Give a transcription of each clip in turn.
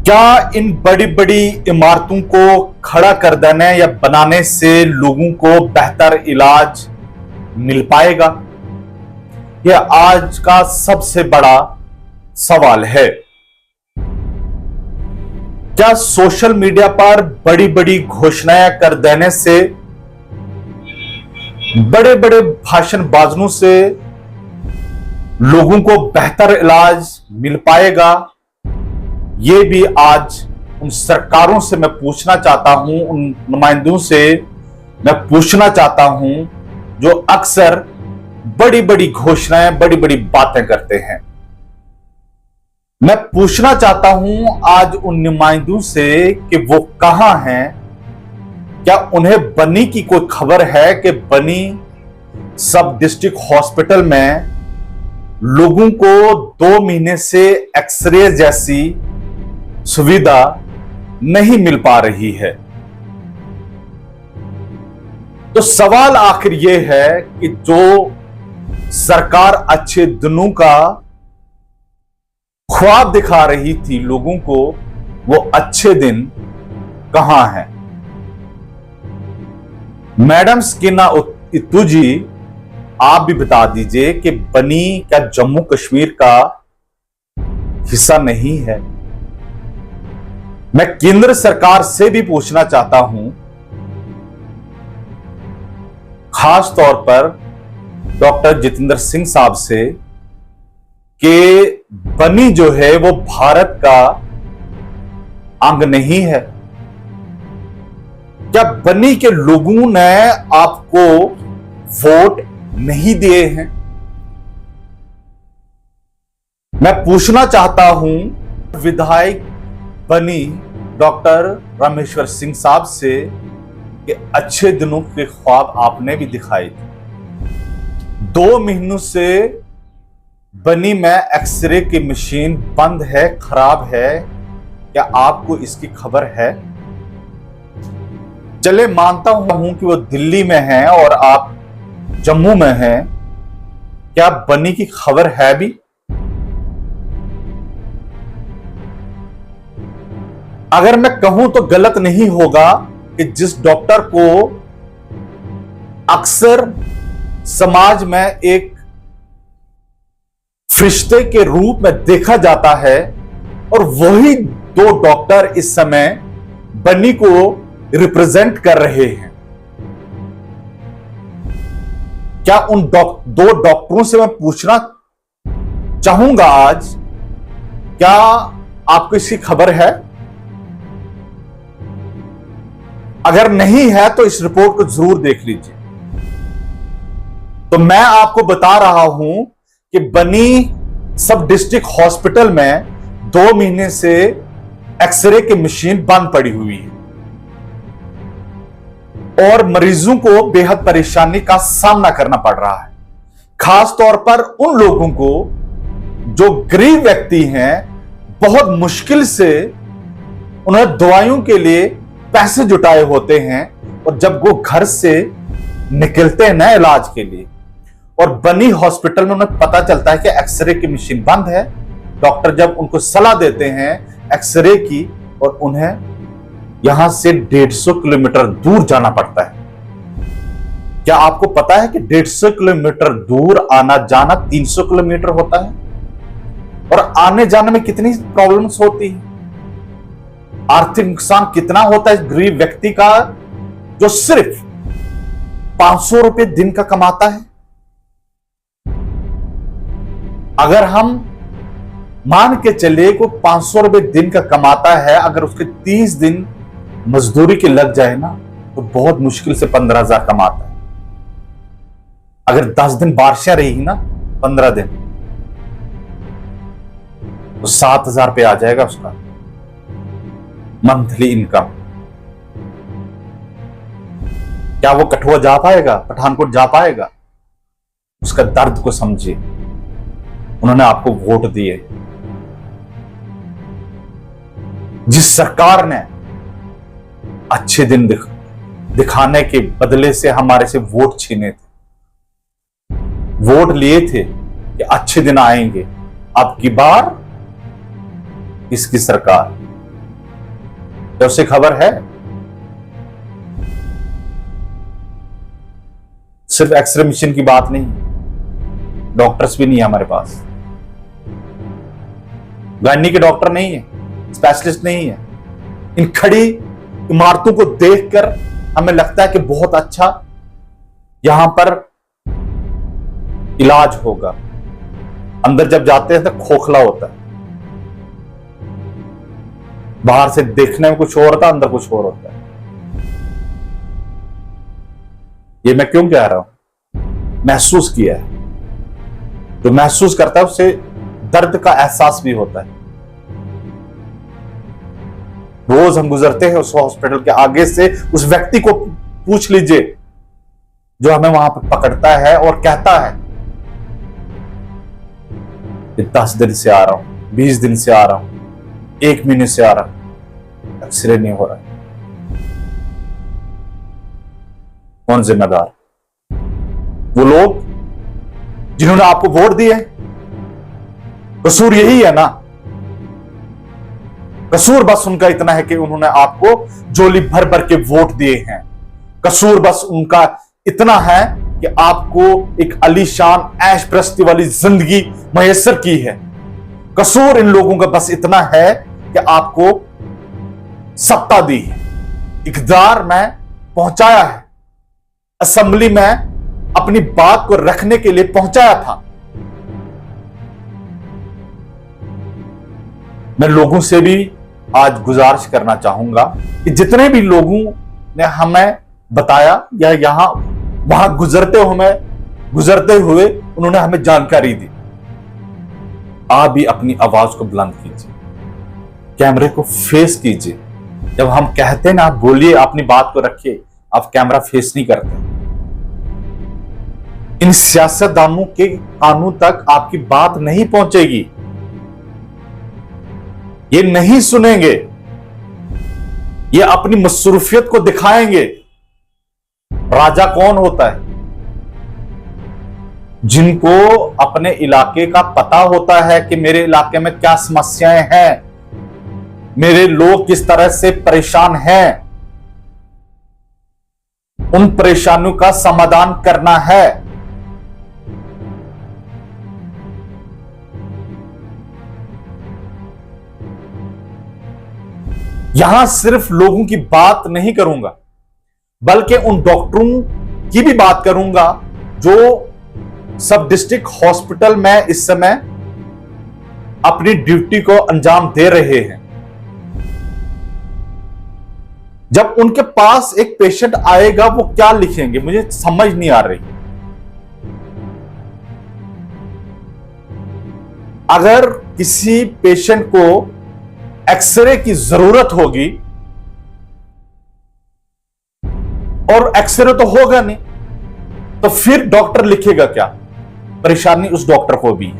क्या इन बड़ी बड़ी इमारतों को खड़ा कर देने या बनाने से लोगों को बेहतर इलाज मिल पाएगा? यह आज का सबसे बड़ा सवाल है। क्या सोशल मीडिया पर बड़ी बड़ी घोषणाएं कर देने से, बड़े बड़े भाषणबाजों से लोगों को बेहतर इलाज मिल पाएगा? ये भी आज उन सरकारों से मैं पूछना चाहता हूं, उन नुमाइंदों से मैं पूछना चाहता हूं जो अक्सर बड़ी बड़ी घोषणाएं, बड़ी बड़ी बातें करते हैं। मैं पूछना चाहता हूं आज उन नुमाइंदों से कि वो कहां हैं। क्या उन्हें बनी की कोई खबर है कि बनी सब डिस्ट्रिक्ट हॉस्पिटल में लोगों को 2 महीने से एक्सरे जैसी सुविधा नहीं मिल पा रही है? तो सवाल आखिर यह है कि जो सरकार अच्छे दिनों का ख्वाब दिखा रही थी लोगों को, वो अच्छे दिन कहां हैं? मैडम स्किना इत्तू जी, आप भी बता दीजिए कि बनी क्या जम्मू कश्मीर का हिस्सा नहीं है? मैं केंद्र सरकार से भी पूछना चाहता हूं, खास तौर पर डॉक्टर जितेंद्र सिंह साहब से, कि बनी जो है वो भारत का अंग नहीं है। क्या बनी के लोगों ने आपको वोट नहीं दिए हैं? मैं पूछना चाहता हूं विधायक बनी डॉक्टर रामेश्वर सिंह साहब से कि अच्छे दिनों के ख्वाब आपने भी दिखाए थे। 2 महीनों से बनी में एक्सरे की मशीन बंद है, खराब है। क्या आपको इसकी खबर है? चले मानता हूं कि वो दिल्ली में हैं और आप जम्मू में हैं। क्या बनी की खबर है भी? अगर मैं कहूं तो गलत नहीं होगा कि जिस डॉक्टर को अक्सर समाज में एक फरिश्ते के रूप में देखा जाता है, और वही 2 डॉक्टर इस समय बनी को रिप्रेजेंट कर रहे हैं। क्या उन 2 डॉक्टरों से मैं पूछना चाहूंगा आज, क्या आपको इसकी खबर है? अगर नहीं है तो इस रिपोर्ट को जरूर देख लीजिए। तो मैं आपको बता रहा हूं कि बनी सब डिस्ट्रिक्ट हॉस्पिटल में 2 महीने से एक्सरे की मशीन बंद पड़ी हुई है और मरीजों को बेहद परेशानी का सामना करना पड़ रहा है। खास तौर पर उन लोगों को जो गरीब व्यक्ति हैं, बहुत मुश्किल से उन्हें दवाइयों के लिए पैसे जुटाए होते हैं, और जब वो घर से निकलते हैं ना इलाज के लिए, और बनी हॉस्पिटल में उन्हें पता चलता है कि एक्सरे की मशीन बंद है, डॉक्टर जब उनको सलाह देते हैं एक्सरे की, और उन्हें यहां से 150 किलोमीटर दूर जाना पड़ता है। क्या आपको पता है कि 150 किलोमीटर दूर आना जाना 300 किलोमीटर होता है? और आने जाने में कितनी प्रॉब्लम्स होती है, आर्थिक नुकसान कितना होता है गरीब व्यक्ति का, जो सिर्फ 500 रुपए दिन का कमाता है। अगर हम मान के चले को 500 रुपए दिन का कमाता है, अगर उसके 30 दिन मजदूरी के लग जाए ना, तो बहुत मुश्किल से 15,000 कमाता है। अगर 10 दिन बारिशें रही ना, 15 दिन, तो 7,000 पे आ जाएगा उसका मंथली इनकम। क्या वो कठुआ जा पाएगा, पठानकोट जा पाएगा? उसका दर्द को समझिए। उन्होंने आपको वोट दिए। जिस सरकार ने अच्छे दिन दिखाने के बदले से हमारे से वोट छीने थे, वोट लिए थे कि अच्छे दिन आएंगे, अब की बार इसकी सरकार क्या उसे खबर है? सिर्फ एक्सरे मशीन की बात नहीं, डॉक्टर्स भी नहीं है हमारे पास, गायनी के डॉक्टर नहीं है, स्पेशलिस्ट नहीं है। इन खड़ी इमारतों को देखकर हमें लगता है कि बहुत अच्छा यहां पर इलाज होगा, अंदर जब जाते हैं तो खोखला होता है। बाहर से देखने में कुछ और होता है, अंदर कुछ और होता है। ये मैं क्यों कह रहा हूं? महसूस किया है। जो महसूस करता है उसे दर्द का एहसास भी होता है। रोज हम गुजरते हैं उस हॉस्पिटल के आगे से, उस व्यक्ति को पूछ लीजिए जो हमें वहां पर पकड़ता है और कहता है 10 दिन से आ रहा हूं, 20 दिन से आ रहा हूं, 1 महीने से आ रहा हूं, एक्सरे नहीं हो रहा। कौन जिम्मेदार? वो लोग जिन्होंने आपको वोट दिए। कसूर यही है ना? कसूर बस उनका इतना है कि उन्होंने आपको झोली भर भर के वोट दिए हैं। कसूर बस उनका इतना है कि आपको एक आलीशान ऐश प्रस्ती वाली जिंदगी मयसर की है। कसूर इन लोगों का बस इतना है कि आपको सत्ता दी है, इक़्तिदार में पहुंचाया है, असेंबली में अपनी बात को रखने के लिए पहुंचाया था। मैं लोगों से भी आज गुजारिश करना चाहूंगा कि जितने भी लोगों ने हमें बताया या यहां वहां गुजरते हुए उन्होंने हमें जानकारी दी, आप भी अपनी आवाज को बुलंद कीजिए, कैमरे को फेस कीजिए। जब हम कहते हैं ना आप बोलिए, अपनी बात को रखिए, आप कैमरा फेस नहीं करते। इन सियासतदानों के कानून तक आपकी बात नहीं पहुंचेगी, ये नहीं सुनेंगे, ये अपनी मसरूफियत को दिखाएंगे। राजा कौन होता है? जिनको अपने इलाके का पता होता है कि मेरे इलाके में क्या समस्याएं हैं, मेरे लोग किस तरह से परेशान हैं, उन परेशानियों का समाधान करना है। यहां सिर्फ लोगों की बात नहीं करूंगा, बल्कि उन डॉक्टरों की भी बात करूंगा जो सब डिस्ट्रिक्ट हॉस्पिटल में इस समय अपनी ड्यूटी को अंजाम दे रहे हैं। जब उनके पास एक पेशेंट आएगा वो क्या लिखेंगे मुझे समझ नहीं आ रही। अगर किसी पेशेंट को एक्सरे की जरूरत होगी और एक्सरे तो होगा नहीं, तो फिर डॉक्टर लिखेगा क्या? परेशानी उस डॉक्टर को भी है।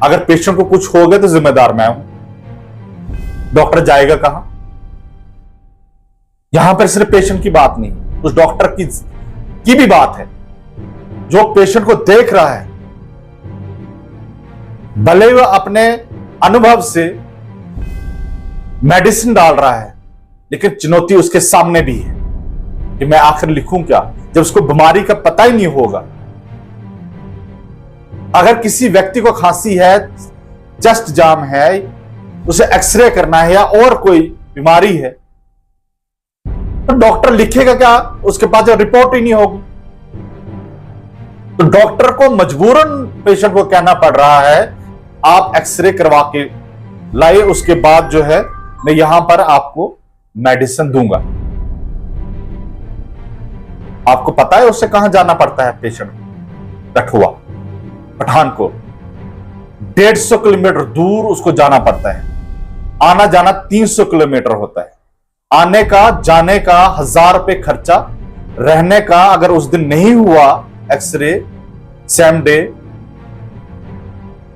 अगर पेशेंट को कुछ हो गया तो जिम्मेदार मैं हूं। डॉक्टर जाएगा कहां? यहां पर सिर्फ पेशेंट की बात नहीं, उस डॉक्टर की भी बात है जो पेशेंट को देख रहा है। भले वह अपने अनुभव से मेडिसिन डाल रहा है, लेकिन चुनौती उसके सामने भी है कि मैं आखिर लिखूं क्या, जब उसको बीमारी का पता ही नहीं होगा। अगर किसी व्यक्ति को खांसी है, चेस्ट जाम है, उसे एक्सरे करना है या और कोई बीमारी है, तो डॉक्टर लिखेगा क्या? उसके पास रिपोर्ट ही नहीं होगी। तो डॉक्टर को मजबूरन पेशेंट को कहना पड़ रहा है आप एक्सरे करवा के लाइए, उसके बाद जो है मैं यहां पर आपको मेडिसिन दूंगा। आपको पता है उससे कहां जाना पड़ता है पेशेंट? कठुआ, पठानकोट, 150 किलोमीटर दूर उसको जाना पड़ता है। आना जाना 300 किलोमीटर होता है। आने का जाने का 1000 रुपए खर्चा, रहने का अगर उस दिन नहीं हुआ एक्सरे सेम डे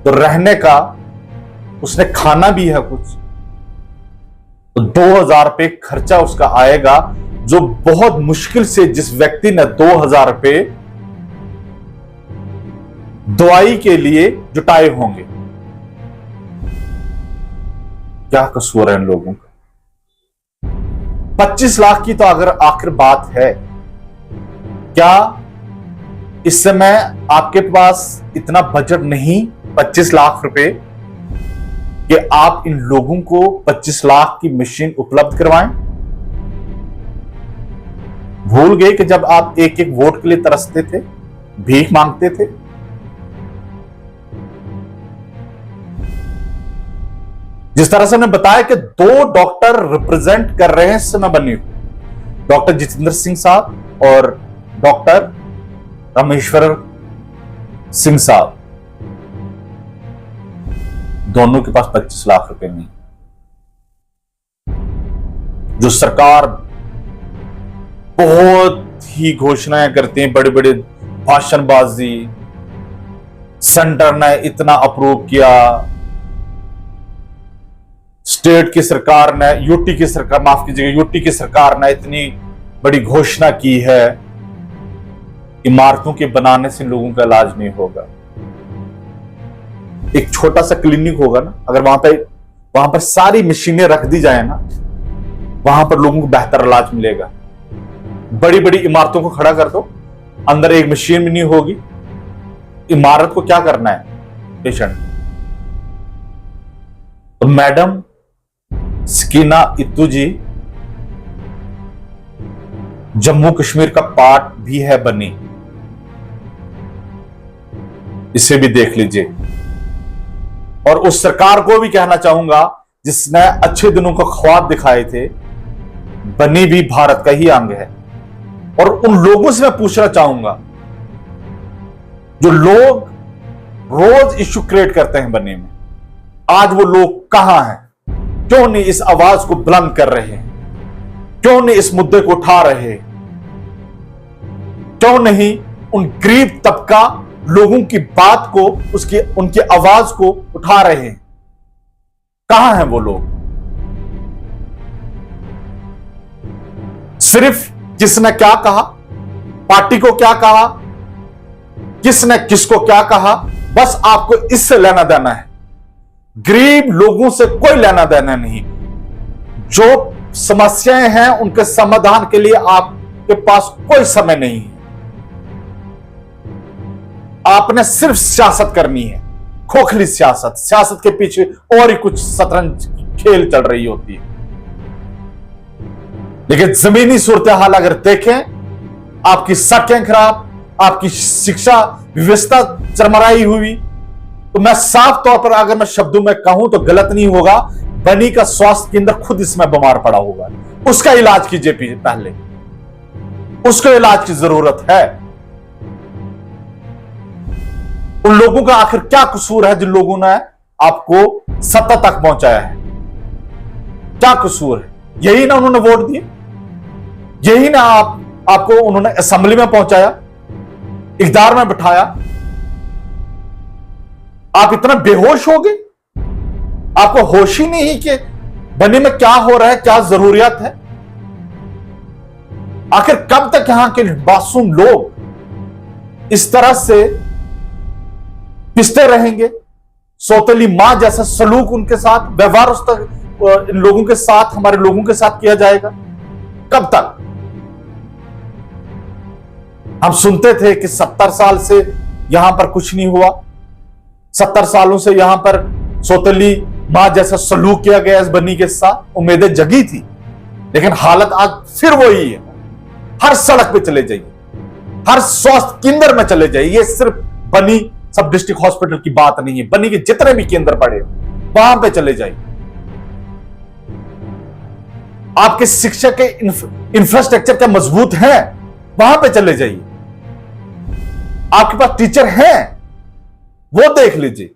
तो रहने का, उसने खाना भी है कुछ, तो 2000 रुपए खर्चा उसका आएगा, जो बहुत मुश्किल से जिस व्यक्ति ने 2000 रुपए दवाई के लिए जुटाए होंगे। क्या कसूर है इन लोगों का? 25 लाख की तो अगर आखिर बात है, क्या इस समय आपके पास इतना बजट नहीं 25 लाख रुपए कि आप इन लोगों को 25 लाख की मशीन उपलब्ध करवाएं? भूल गए कि जब आप एक एक वोट के लिए तरसते थे, भीख मांगते थे? जिस तरह से हमने बताया कि 2 डॉक्टर रिप्रेजेंट कर रहे हैं इस समय बनी, डॉक्टर जितेंद्र सिंह साहब और डॉक्टर रामेश्वर सिंह साहब, दोनों के पास 25 लाख रुपए नहीं। जो सरकार बहुत ही घोषणाएं करती हैं, बड़े बड़े भाषणबाजी, सेंटर ने इतना अप्रूव किया, स्टेट की सरकार ने, यूटी की सरकार, माफ कीजिएगा, यूटी की सरकार ने इतनी बड़ी घोषणा की है, इमारतों के बनाने से लोगों का इलाज नहीं होगा। एक छोटा सा क्लिनिक होगा ना, अगर वहां पर सारी मशीनें रख दी जाए ना, वहां पर लोगों को बेहतर इलाज मिलेगा। बड़ी बड़ी इमारतों को खड़ा कर दो, अंदर एक मशीन भी नहीं होगी, इमारत को क्या करना है पेशेंट? तो मैडम सकीना इत्तू जी जम्मू कश्मीर का पार्ट भी है बनी, इसे भी देख लीजिए। और उस सरकार को भी कहना चाहूंगा जिसने अच्छे दिनों को ख्वाब दिखाए थे, बनी भी भारत का ही अंग है। और उन लोगों से मैं पूछना चाहूंगा जो लोग रोज इश्यू क्रिएट करते हैं बनी में, आज वो लोग कहां हैं? क्यों नहीं इस आवाज को बुलंद कर रहे हैं? क्यों नहीं इस मुद्दे को उठा रहे? क्यों नहीं उन गरीब तबका लोगों की बात को, उनकी आवाज को उठा रहे हैं? कहां हैं वो लोग? सिर्फ किसने क्या कहा, पार्टी को क्या कहा, किसने किसको क्या कहा, बस आपको इससे लेना देना है। गरीब लोगों से कोई लेना देना नहीं। जो समस्याएं हैं उनके समाधान के लिए आपके पास कोई समय नहीं है। आपने सिर्फ सियासत करनी है, खोखली सियासत। सियासत के पीछे और ही कुछ शतरंज खेल चल रही होती है। लेकिन जमीनी सूरत हाल अगर देखें, आपकी सड़कें खराब, आपकी शिक्षा व्यवस्था चरमराई हुई, तो मैं साफ तौर पर अगर मैं शब्दों में कहूं तो गलत नहीं होगा, बनी का स्वास्थ्य केंद्र खुद इसमें बीमार पड़ा होगा। उसका इलाज कीजिए पहले, उसको इलाज की जरूरत है। उन लोगों का आखिर क्या कसूर है जिन लोगों ने आपको सत्ता तक पहुंचाया है? क्या कसूर है? यही ना उन्होंने वोट दिए, यही ना आपको उन्होंने असेंबली में पहुंचाया, इक़्तिदार में बिठाया। आप इतना बेहोश हो गए, आपको होश ही नहीं कि बनी में क्या हो रहा है, क्या जरूरियत है। आखिर कब तक यहां के मासूम लोग इस तरह से पिसते रहेंगे? सौतेली मां जैसा सलूक उनके साथ, व्यवहार उस तक इन लोगों के साथ, हमारे लोगों के साथ किया जाएगा? कब तक? हम सुनते थे कि 70 साल से यहां पर कुछ नहीं हुआ, 70 सालों से यहां पर सौतेली मां जैसा सलूक किया गया इस बनी के साथ। उम्मीदें जगी थी, लेकिन हालत आज फिर वही है। हर सड़क पे चले जाइए, हर स्वास्थ्य केंद्र में चले जाइए, ये सिर्फ बनी सब डिस्ट्रिक्ट हॉस्पिटल की बात नहीं है, बनी के जितने भी केंद्र पड़े वहां पे चले जाइए। आपके शिक्षा के इंफ्रास्ट्रक्चर क्या मजबूत है, वहां पे चले जाइए। आपके पास टीचर हैं, वो देख लीजिए।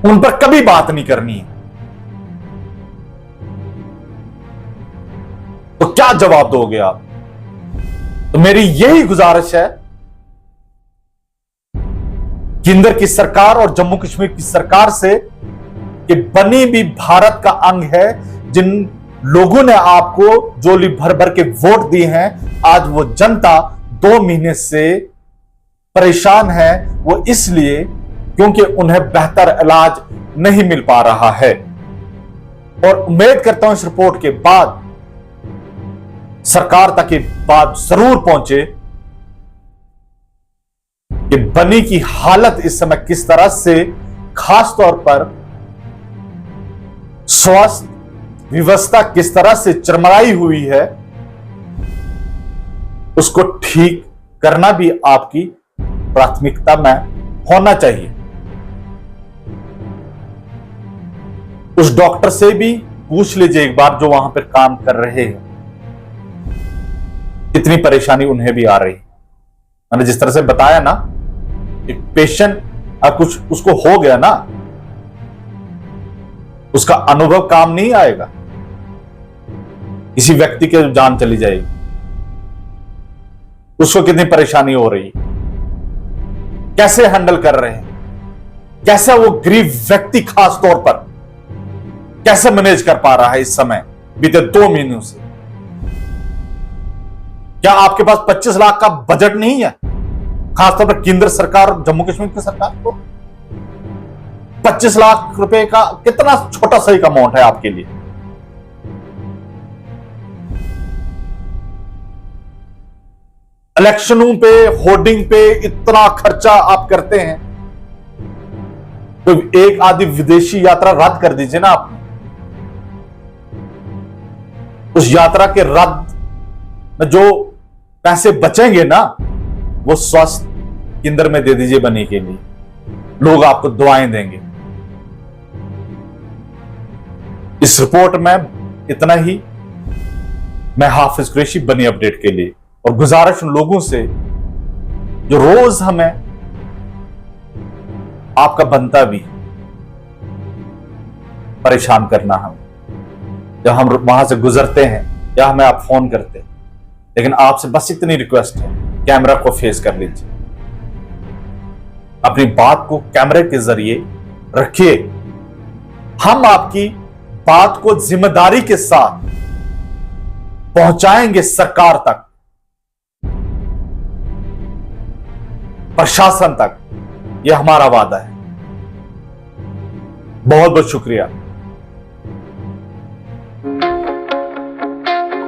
उन पर कभी बात नहीं करनी है, तो क्या जवाब दोगे आप? तो मेरी यही गुजारिश है, केंद्र की सरकार और जम्मू कश्मीर की सरकार से, कि बनी भी भारत का अंग है। जिन लोगों ने आपको जोली भर भर के वोट दिए हैं, आज वो जनता 2 महीने से परेशान है। वो इसलिए क्योंकि उन्हें बेहतर इलाज नहीं मिल पा रहा है। और उम्मीद करता हूं इस रिपोर्ट के बाद सरकार तक ये बात जरूर पहुंचे कि बनी की हालत इस समय किस तरह से, खास तौर पर स्वास्थ्य व्यवस्था किस तरह से चरमराई हुई है, उसको ठीक करना भी आपकी प्राथमिकता में होना चाहिए। उस डॉक्टर से भी पूछ लीजिए एक बार जो वहां पर काम कर रहे हैं, कितनी परेशानी उन्हें भी आ रही। मैंने जिस तरह से बताया ना, एक पेशेंट अब कुछ उसको हो गया ना, उसका अनुभव काम नहीं आएगा। किसी व्यक्ति की जान चली जाएगी, उसको कितनी परेशानी हो रही, कैसे हैंडल कर रहे हैं, कैसे वो गरीब व्यक्ति खास तौर पर कैसे मैनेज कर पा रहा है इस समय बीते 2 महीनों से। क्या आपके पास 25 लाख का बजट नहीं है? खासतौर पर केंद्र सरकार, जम्मू कश्मीर की सरकार को 25 लाख रुपए का कितना छोटा सा एक अमाउंट है आपके लिए। इलेक्शनों पे, होर्डिंग पे इतना खर्चा आप करते हैं, तो एक आधी विदेशी यात्रा रद्द कर दीजिए ना आपने। उस यात्रा के रद्द में जो पैसे बचेंगे ना, वो स्वास्थ्य केंद्र में दे दीजिए बनी के लिए, लोग आपको दुआएं देंगे। इस रिपोर्ट में इतना ही। मैं हाफिज कुरैशी, बनी अपडेट के लिए। और गुजारिश उन लोगों से जो रोज हमें आपका बनता भी परेशान करना, हम जब हम वहां से गुजरते हैं या हमें आप फोन करते हैं, लेकिन आपसे बस इतनी रिक्वेस्ट है, कैमरा को फेस कर लीजिए, अपनी बात को कैमरे के जरिए रखिए। हम आपकी बात को जिम्मेदारी के साथ पहुंचाएंगे सरकार तक, प्रशासन तक। यह हमारा वादा है। बहुत बहुत शुक्रिया।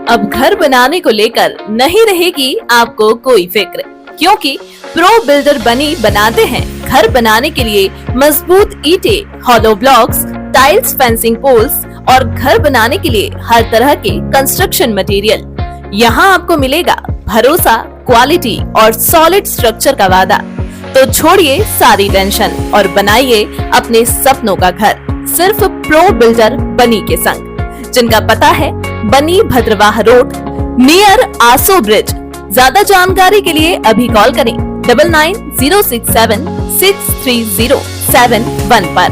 अब घर बनाने को लेकर नहीं रहेगी आपको कोई फिक्र, क्योंकि प्रो बिल्डर बनी बनाते हैं घर बनाने के लिए मजबूत ईंटें, hollow blocks, tiles, fencing poles और घर बनाने के लिए हर तरह के कंस्ट्रक्शन मटेरियल। यहाँ आपको मिलेगा भरोसा, क्वालिटी और सॉलिड स्ट्रक्चर का वादा। तो छोड़िए सारी टेंशन और बनाइए अपने सपनों का घर सिर्फ प्रो बिल्डर बनी के संग, जिनका पता है बनी भद्रवाह रोड नियर आसो ब्रिज। ज्यादा जानकारी के लिए अभी कॉल करें 9906763071 पर।